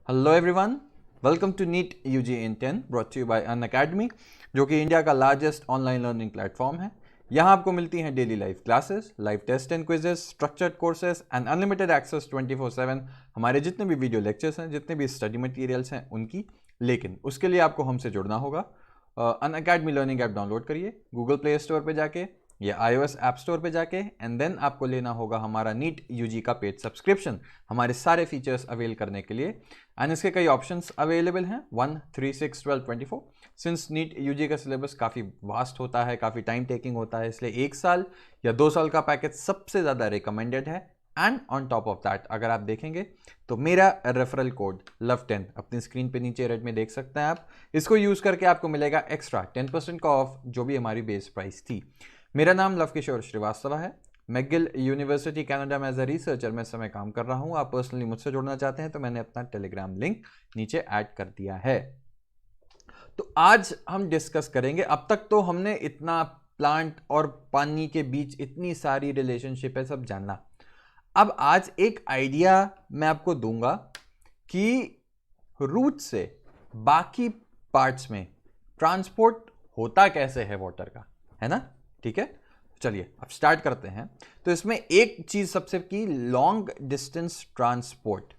Hello everyone, welcome to NEET UG in 10 brought to you by Unacademy, जो कि India का largest online learning platform है। यहाँ आपको मिलती हैं daily live classes, live test and quizzes, structured courses and unlimited access 24/7 हमारे जितने भी वीडियो लेक्चर्स हैं, जितने भी स्टडी मटेरियल्स हैं उनकी। लेकिन उसके लिए आपको हमसे जुड़ना होगा। अनअकैडमी लर्निंग ऐप डाउनलोड करिए गूगल प्ले स्टोर पर जाके या iOS ऐप स्टोर पे जाके, एंड देन आपको लेना होगा हमारा नीट यूजी का पेड सब्सक्रिप्शन हमारे सारे फीचर्स अवेल करने के लिए। एंड इसके कई ऑप्शंस अवेलेबल हैं 1, 3, 6, 12, 24। सिंस नीट यूजी का सिलेबस काफ़ी वास्ट होता है, काफ़ी टाइम टेकिंग होता है, इसलिए 1 साल या 2 साल का पैकेज सबसे ज़्यादा रिकमेंडेड है। And on top of that अगर आप देखेंगे तो मेरा रेफरल कोड LOVE10 अपनी स्क्रीन पे नीचे रेड में देख सकते हैं आप। इसको यूज़ करके आपको मिलेगा एक्स्ट्रा 10% का ऑफ जो भी हमारी बेस प्राइस थी। मेरा नाम लव किशोर श्रीवास्तव है। मैगिल यूनिवर्सिटी कनाडा में एज अ रिसर्चर मैं इस समय काम कर रहा हूँ। आप पर्सनली मुझसे जुड़ना चाहते हैं तो मैंने अपना टेलीग्राम लिंक नीचे ऐड कर दिया है। तो आज हम डिस्कस करेंगे, अब तक तो हमने इतना प्लांट और पानी के बीच इतनी सारी रिलेशनशिप है सब जानना। अब आज एक आइडिया मैं आपको दूंगा कि रूट से बाकी पार्ट्स में ट्रांसपोर्ट होता कैसे है वाटर का, है ना। ठीक है, चलिए अब स्टार्ट करते हैं। तो इसमें एक चीज सबसे की लॉन्ग डिस्टेंस ट्रांसपोर्ट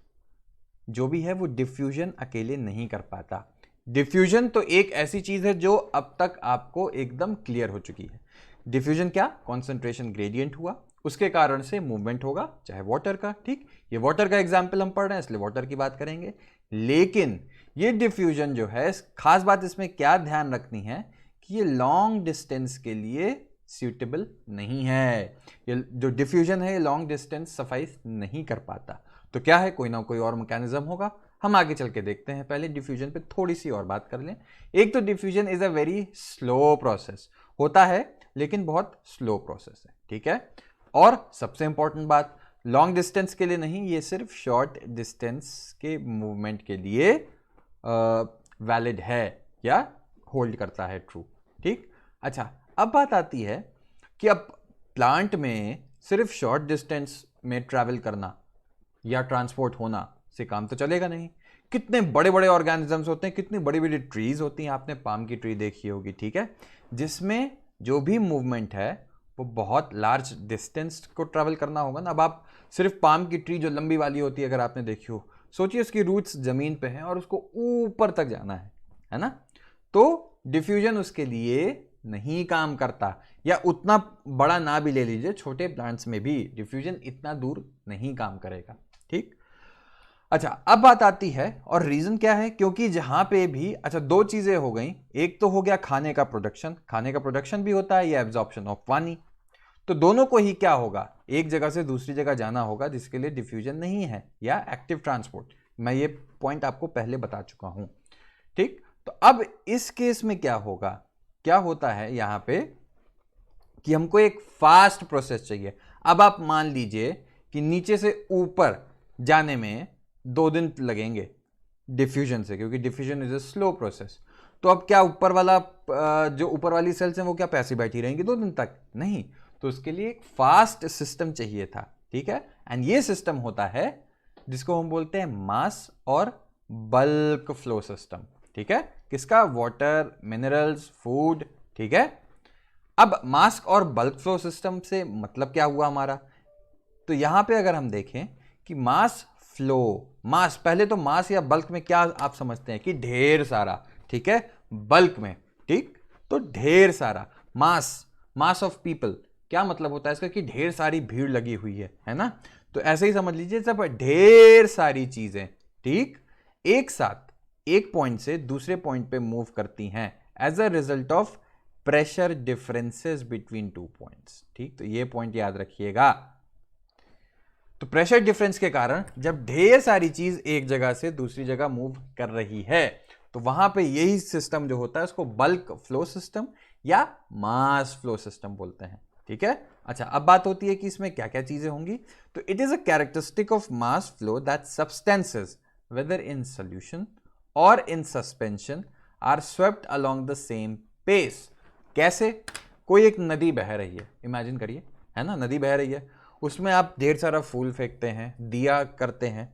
जो भी है वो डिफ्यूजन अकेले नहीं कर पाता। डिफ्यूजन तो एक ऐसी चीज है जो अब तक आपको एकदम क्लियर हो चुकी है। डिफ्यूजन क्या, कॉन्सेंट्रेशन ग्रेडियंट हुआ, उसके कारण से मूवमेंट होगा, चाहे वाटर का। ठीक, ये वाटर का एग्जाम्पल हम पढ़ रहे हैं इसलिए वाटर की बात करेंगे। लेकिन ये डिफ्यूजन जो है, खास बात इसमें क्या ध्यान रखनी है कि ये लॉन्ग डिस्टेंस के लिए सूटेबल नहीं है। ये जो डिफ्यूजन है ये लॉन्ग डिस्टेंस सफाइस नहीं कर पाता। तो क्या है, कोई ना कोई और मैकेनिज्म होगा, हम आगे चल के देखते हैं। पहले डिफ्यूजन पे थोड़ी सी और बात कर लें। एक तो diffusion is a very slow process, होता है लेकिन बहुत स्लो प्रोसेस है। ठीक है, और सबसे इंपॉर्टेंट बात, लॉन्ग डिस्टेंस के लिए नहीं, ये सिर्फ शॉर्ट डिस्टेंस के मूवमेंट के लिए वैलिड है या होल्ड करता है ट्रू। ठीक, अच्छा अब बात आती है कि अब प्लांट में सिर्फ शॉर्ट डिस्टेंस में ट्रैवल करना या ट्रांसपोर्ट होना से काम तो चलेगा नहीं। कितने बड़े बड़े ऑर्गेनिजम्स होते हैं, कितनी बड़ी बड़ी ट्रीज होती हैं, आपने पाम की ट्री देखी होगी, ठीक है, जिसमें जो भी मूवमेंट है वो बहुत लार्ज डिस्टेंस को ट्रैवल करना होगा ना। अब आप सिर्फ पाम की ट्री जो लंबी वाली होती है अगर आपने देखी हो, सोचिए उसकी रूट्स जमीन पे हैं और उसको ऊपर तक जाना है ना। तो डिफ्यूजन उसके लिए नहीं काम करता, या उतना बड़ा ना भी ले लीजिए, छोटे प्लांट्स में भी डिफ्यूजन इतना दूर नहीं काम करेगा। ठीक, अच्छा अब बात आती है, और रीजन क्या है, क्योंकि जहां पे भी, अच्छा दो चीजें हो गई, एक तो हो गया खाने का प्रोडक्शन, खाने का प्रोडक्शन भी होता है, या एब्जॉर्प्शन ऑफ पानी। तो दोनों को ही क्या होगा, एक जगह से दूसरी जगह जाना होगा, जिसके लिए डिफ्यूजन नहीं है या एक्टिव ट्रांसपोर्ट। मैं ये पॉइंट आपको पहले बता चुका हूं। ठीक, तो अब इस केस में क्या होगा, क्या होता है यहां पे कि हमको एक फास्ट प्रोसेस चाहिए। अब आप मान लीजिए कि नीचे से ऊपर जाने में 2 दिन लगेंगे डिफ्यूजन से, क्योंकि diffusion is a slow process. तो अब क्या ऊपर वाला जो ऊपर वाली सेल्स हैं वो क्या पैसे बैठी रहेंगी 2 दिन तक? नहीं, तो उसके लिए एक फास्ट सिस्टम चाहिए था। ठीक है, एंड ये सिस्टम होता है जिसको हम बोलते हैं मास और बल्क फ्लो सिस्टम। ठीक है, किसका, वाटर, मिनरल्स, फूड। ठीक है, अब मास और बल्क फ्लो सिस्टम से मतलब क्या हुआ हमारा, तो यहां पे अगर हम देखें कि मास फ्लो, मास, पहले तो मास या बल्क में क्या आप समझते हैं कि ढेर सारा, ठीक है, बल्क में, ठीक, तो ढेर सारा मास, मास ऑफ पीपल, क्या मतलब होता है इसका कि ढेर सारी भीड़ लगी हुई है ना। तो ऐसे ही समझ लीजिए, सब ढेर सारी चीजें, ठीक, एक साथ एक पॉइंट से दूसरे पॉइंट पे मूव करती हैं as a result of pressure differences between 2 points. ठीक, तो ये पॉइंट याद रखिएगा। तो प्रेशर डिफरेंस के कारण जब ढेर सारी चीज एक जगह से दूसरी जगह मूव कर रही है, तो वहां पे यही सिस्टम जो होता है उसको बल्क फ्लो सिस्टम या मास फ्लो सिस्टम बोलते हैं। ठीक है, अच्छा अब बात होती है कि इसमें क्या क्या चीजें होंगी। तो it is a characteristic of mass flow that substances whether in solution और in suspension are swept along the same pace. कैसे, कोई एक नदी बह रही है, इमेजिन करिए, है ना, नदी बह रही है, उसमें आप ढेर सारा फूल फेंकते हैं, दिया करते हैं,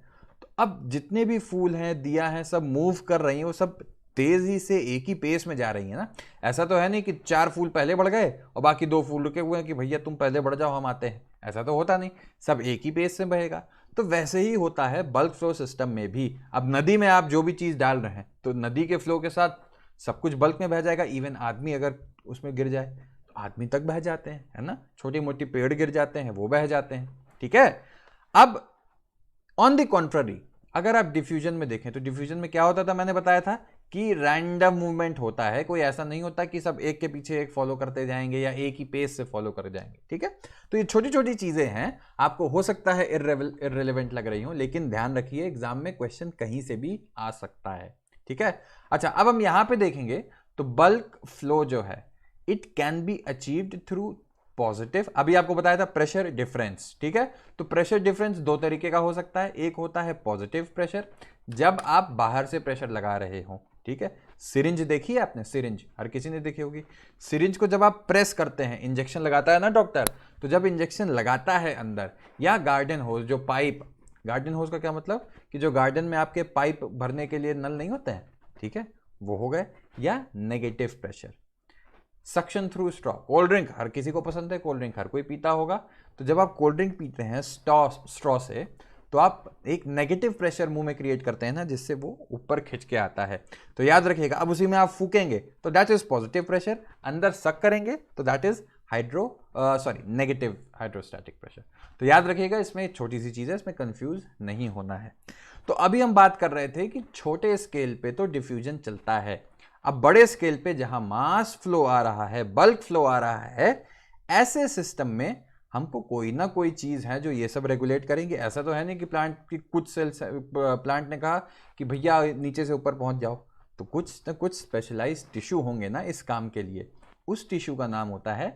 तो अब जितने भी फूल हैं, दिया हैं, सब मूव कर रही हैं, वो सब तेजी से एक ही पेस में जा रही है ना। ऐसा तो है नहीं कि 4 फूल पहले बढ़ गए और बाकी 2 फूल रुके हुए हैं कि भैया तुम पहले बढ़ जाओ हम आते हैं, ऐसा तो होता नहीं, सब एक ही पेस से बहेगा। तो वैसे ही होता है बल्क फ्लो सिस्टम में भी। अब नदी में आप जो भी चीज डाल रहे हैं तो नदी के फ्लो के साथ सब कुछ बल्क में बह जाएगा। इवन आदमी अगर उसमें गिर जाए तो आदमी तक बह जाते हैं, है ना। छोटी मोटी पेड़ गिर जाते हैं, वो बह जाते हैं, ठीक है। अब ऑन द कॉन्ट्ररी अगर आप डिफ्यूजन में देखें तो डिफ्यूजन में क्या होता था, मैंने बताया था कि रैंडम मूवमेंट होता है। कोई ऐसा नहीं होता कि सब एक के पीछे एक फॉलो करते जाएंगे या एक ही पेस से फॉलो कर जाएंगे, ठीक है। तो ये छोटी छोटी चीजें हैं, आपको हो सकता है इररिलेवेंट लग रही हो, लेकिन ध्यान रखिए एग्जाम में क्वेश्चन कहीं से भी आ सकता है, ठीक है। अच्छा, अब हम यहां पे देखेंगे तो बल्क फ्लो जो है it can be achieved through positive. अभी आपको बताया था प्रेशर डिफरेंस, ठीक है। तो प्रेशर डिफरेंस दो तरीके का हो सकता है। एक होता है पॉजिटिव प्रेशर, जब आप बाहर से प्रेशर लगा रहे हो, ठीक है। सिरिंज देखी है आपने, सिरिंज हर किसी ने देखी होगी। सिरिंज को जब आप प्रेस करते हैं, इंजेक्शन लगाता है ना डॉक्टर, तो जब इंजेक्शन लगाता है अंदर, या गार्डन होज जो पाइप, गार्डन होज का क्या मतलब कि जो गार्डन में आपके पाइप भरने के लिए नल नहीं होते हैं, ठीक है, वो हो गए। या negative pressure, suction through straw, cold drink हर किसी को पसंद है, कोल्ड ड्रिंक हर कोई पीता होगा। तो जब आप कोल्ड ड्रिंक पीते हैं स्ट्रॉ से, तो आप एक नेगेटिव प्रेशर मुंह में क्रिएट करते हैं ना, जिससे वो ऊपर खिंच के आता है। तो याद रखिएगा, अब उसी में आप फूकेंगे तो दैट इज पॉजिटिव प्रेशर, अंदर सक करेंगे तो that is negative hydrostatic pressure. तो याद रखिएगा, इसमें एक छोटी सी चीज है, इसमें कंफ्यूज नहीं होना है। तो अभी हम बात कर रहे थे कि छोटे स्केल पे तो डिफ्यूजन चलता है। अब बड़े स्केल पे जहां मास फ्लो आ रहा है, बल्क फ्लो आ रहा है, ऐसे सिस्टम में हमको कोई ना कोई चीज है जो ये सब रेगुलेट करेंगे। ऐसा तो है नहीं कि प्लांट की कुछ सेल्स, प्लांट ने कहा कि भैया नीचे से ऊपर पहुंच जाओ, तो कुछ ना कुछ स्पेशलाइज्ड टिश्यू होंगे ना इस काम के लिए। उस टिश्यू का नाम होता है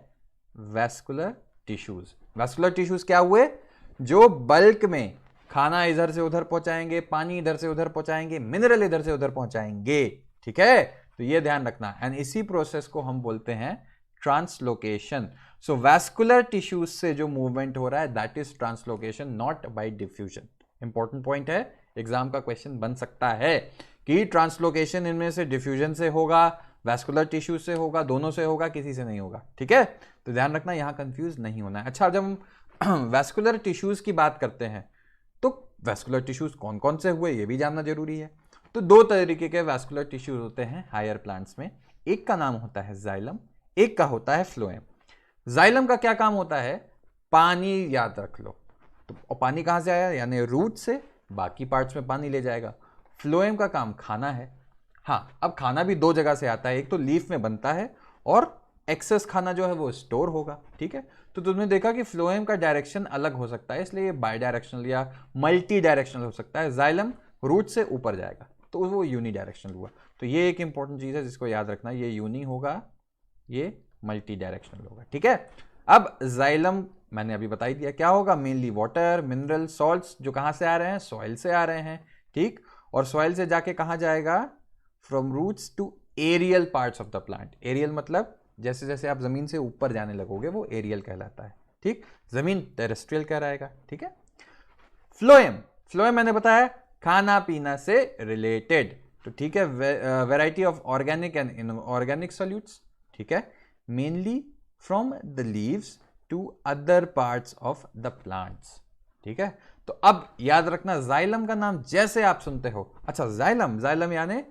वैस्कुलर टिश्यूज। वैस्कुलर टिश्यूज क्या हुए, जो बल्क में खाना इधर से उधर पहुंचाएंगे, पानी इधर से उधर पहुंचाएंगे, मिनरल इधर से उधर पहुंचाएंगे, ठीक है। तो ये ध्यान रखना, एंड इसी प्रोसेस को हम बोलते हैं ट्रांसलोकेशन। सो वैस्कुलर टिश्यूज से जो मूवमेंट हो रहा है that is translocation, not bye diffusion. Important point है, एग्जाम का क्वेश्चन बन सकता है कि ट्रांसलोकेशन इनमें से डिफ्यूजन से होगा, वैस्कुलर टिश्यूज से होगा, दोनों से होगा, किसी से नहीं होगा, ठीक है। तो ध्यान रखना, यहां कंफ्यूज नहीं होना है। अच्छा, जब हम वैस्कुलर टिश्यूज की बात करते हैं तो वैस्कुलर टिश्यूज कौन कौन से हुए ये भी जानना जरूरी है। तो दो तरीके के वैस्कुलर टिश्यूज होते हैं हायर प्लांट्स में, एक का नाम होता है जाइलम, एक का होता है फ्लोएम। जाइलम का क्या काम होता है, पानी याद रख लो, तो पानी कहां से आया, यानी रूट से, बाकी पार्ट्स में पानी ले जाएगा। फ्लोएम का काम खाना है। हाँ, अब खाना भी दो जगह से आता है, एक तो लीफ में बनता है और एक्सेस खाना जो है वो स्टोर होगा, ठीक है। तो तुमने देखा कि फ्लोएम का डायरेक्शन अलग हो सकता है, इसलिए बाई डायरेक्शनल या मल्टी डायरेक्शनल हो सकता है। जाइलम रूट से ऊपर जाएगा तो वो यूनी डायरेक्शनल हुआ। तो ये एक इंपॉर्टेंट चीज है जिसको याद रखना, ये यूनी होगा, ये मल्टी डायरेक्शनल होगा, ठीक है। अब जाइलम मैंने अभी बता ही दिया क्या होगा, मेनली वाटर, मिनरल, सॉल्ट्स, जो कहां से आ रहे हैं, सॉइल से आ रहे हैं, ठीक। और सॉइल से जाके कहां जाएगा, from roots to aerial parts of the plant. Aerial मतलब जैसे जैसे आप जमीन से ऊपर जाने लगोगे वो एरियल कहलाता है, ठीक। जमीन टेरेस्ट्रियल कहलाएगा, ठीक है। फ्लोएम, फ्लोएम मैंने बताया खाना पीना से रिलेटेड, तो ठीक है। Variety of organic and inorganic solutes, ठीक है, mainly from the leaves to other parts of the plants, ठीक है। तो अब याद रखना, जाइलम का नाम जैसे आप सुनते हो, अच्छा जाइलम, जाइलम यानी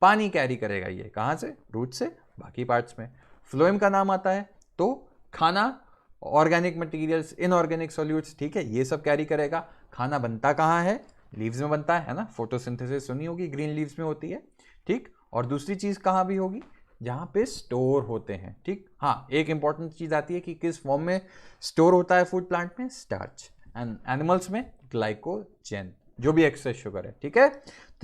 पानी कैरी करेगा, ये कहां से, रूट से, बाकी पार्ट्स में। फ्लोएम का नाम आता है तो खाना, ऑर्गेनिक मटेरियल्स, इनऑर्गेनिक सॉल्यूट्स, ठीक है, ये सब कैरी करेगा। खाना बनता कहां है, लीव्स में बनता है ना, फोटोसिंथेसिस सुनी होगी, ग्रीन लीव्स में होती है, ठीक। और दूसरी चीज कहां भी होगी, जहां पे स्टोर होते हैं, ठीक। हाँ, एक इंपॉर्टेंट चीज आती है कि किस फॉर्म में स्टोर होता है फूड प्लांट में, स्टार्च, एंड एनिमल्स में ग्लाइकोजन, जो भी एक्सेस शुगर है, ठीक है।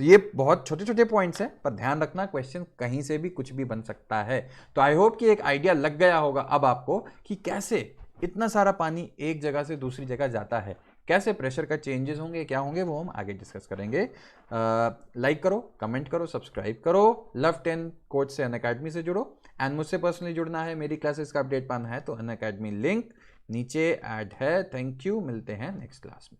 तो ये बहुत छोटे छोटे पॉइंट्स हैं, पर ध्यान रखना क्वेश्चन कहीं से भी कुछ भी बन सकता है। तो आई होप कि एक आइडिया लग गया होगा अब आपको कि कैसे इतना सारा पानी एक जगह से दूसरी जगह जाता है, कैसे प्रेशर का चेंजेस होंगे, क्या होंगे, वो हम आगे डिस्कस करेंगे। लाइक करो, कमेंट करो, सब्सक्राइब करो, लव 10 कोच से अनअकैडमी से जुड़ो, एंड मुझसे पर्सनली जुड़ना है, मेरी क्लासेस का अपडेट पाना है तो अनअकैडमी लिंक नीचे ऐड है। थैंक यू, मिलते हैं नेक्स्ट क्लास में।